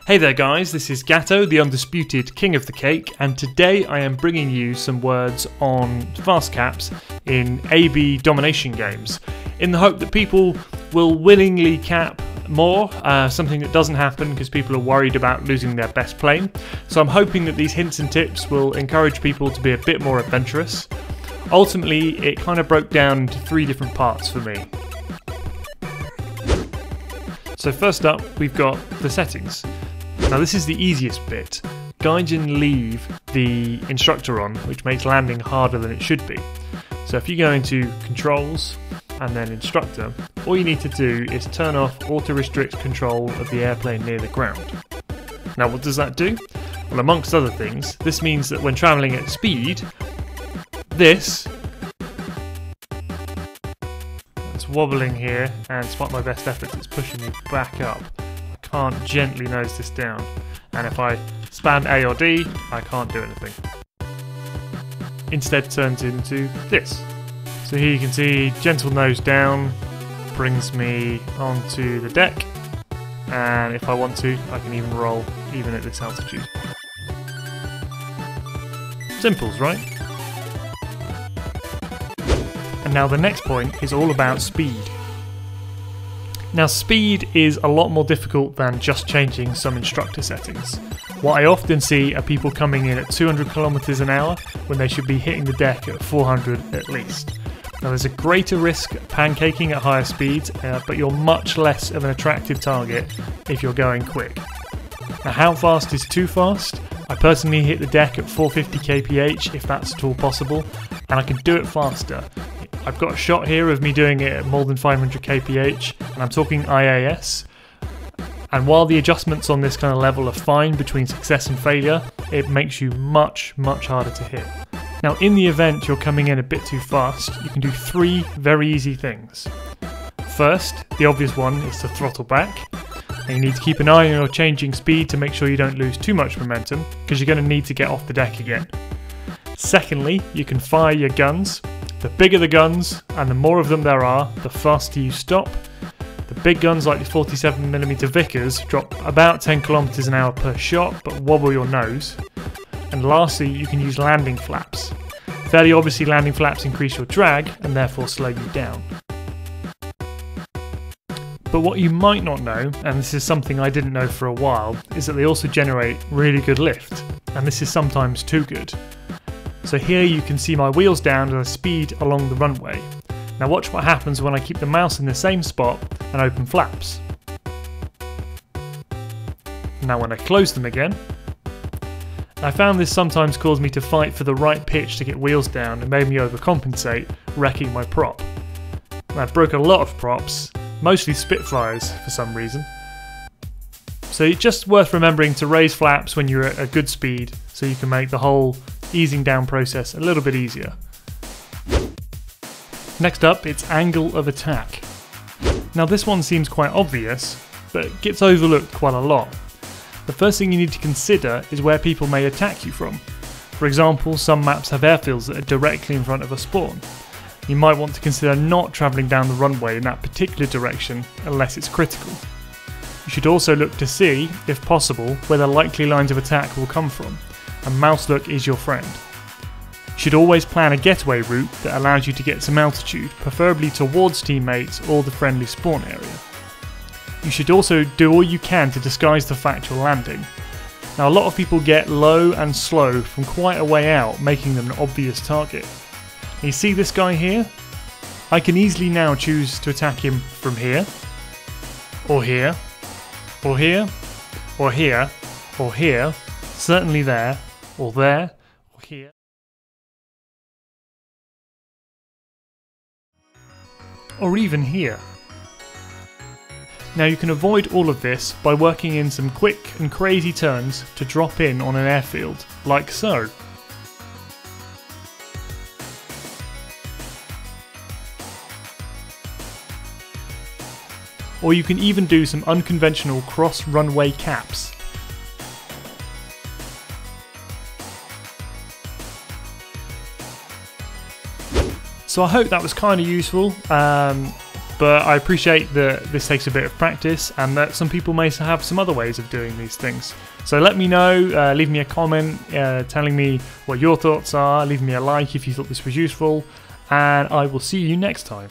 Hey there guys, this is Gateaux, the undisputed king of the cake, and today I am bringing you some words on fast caps in AB domination games, in the hope that people will willingly cap more, something that doesn't happen because people are worried about losing their best plane. So I'm hoping that these hints and tips will encourage people to be a bit more adventurous. Ultimately, it kind of broke down into 3 different parts for me. So first up, we've got the settings. Now this is the easiest bit. Gaijin leave the instructor on, which makes landing harder than it should be. So if you go into controls and then instructor, all you need to do is turn off auto restrict control of the airplane near the ground. Now what does that do? Well, amongst other things, this means that when travelling at speed, it's wobbling here, and despite my best efforts it's pushing me back up. I can't gently nose this down, and if I spam A or D I can't do anything. Instead turns into this. So here you can see gentle nose down brings me onto the deck, and if I want to I can even roll even at this altitude. Simples, right? And now the next point is all about speed. Now speed is a lot more difficult than just changing some instructor settings. What I often see are people coming in at 200 kilometers an hour when they should be hitting the deck at 400 at least. Now there's a greater risk of pancaking at higher speeds, but you're much less of an attractive target if you're going quick. Now how fast is too fast? I personally hit the deck at 450 kph if that's at all possible, and I can do it faster. I've got a shot here of me doing it at more than 500 kph, and I'm talking IAS. And while the adjustments on this kind of level are fine between success and failure, it makes you much harder to hit. Now in the event you're coming in a bit too fast, you can do 3 very easy things. First, the obvious one is to throttle back. And you need to keep an eye on your changing speed to make sure you don't lose too much momentum, because you're going to need to get off the deck again. Secondly, you can fire your guns. The bigger the guns and the more of them there are, the faster you stop. The big guns like the 47mm Vickers drop about 10 km an hour per shot but wobble your nose. And lastly, you can use landing flaps. Fairly obviously, landing flaps increase your drag and therefore slow you down. But what you might not know, and this is something I didn't know for a while, is that they also generate really good lift, and this is sometimes too good. So here you can see my wheels down as I speed along the runway. Now watch what happens when I keep the mouse in the same spot and open flaps. Now when I close them again, I found this sometimes caused me to fight for the right pitch to get wheels down and made me overcompensate, wrecking my prop. I broke a lot of props, mostly Spitfires for some reason. So it's just worth remembering to raise flaps when you're at a good speed so you can make the whole easing down process a little bit easier. Next up, it's angle of attack. Now this one seems quite obvious, but gets overlooked quite a lot. The first thing you need to consider is where people may attack you from. For example, some maps have airfields that are directly in front of a spawn. You might want to consider not travelling down the runway in that particular direction unless it's critical. You should also look to see, if possible, where the likely lines of attack will come from, and mouse look is your friend. You should always plan a getaway route that allows you to get some altitude, preferably towards teammates or the friendly spawn area. You should also do all you can to disguise the fact you're landing. Now a lot of people get low and slow from quite a way out, making them an obvious target. You see this guy here? I can easily now choose to attack him from here, or here, or here, or here, or here, certainly there, or here. Or even here. Now you can avoid all of this by working in some quick and crazy turns to drop in on an airfield, like so. Or you can even do some unconventional cross-runway caps. So I hope that was kind of useful. but I appreciate that this takes a bit of practice and that some people may have some other ways of doing these things. So let me know, leave me a comment telling me what your thoughts are, leave me a like if you thought this was useful, and I will see you next time.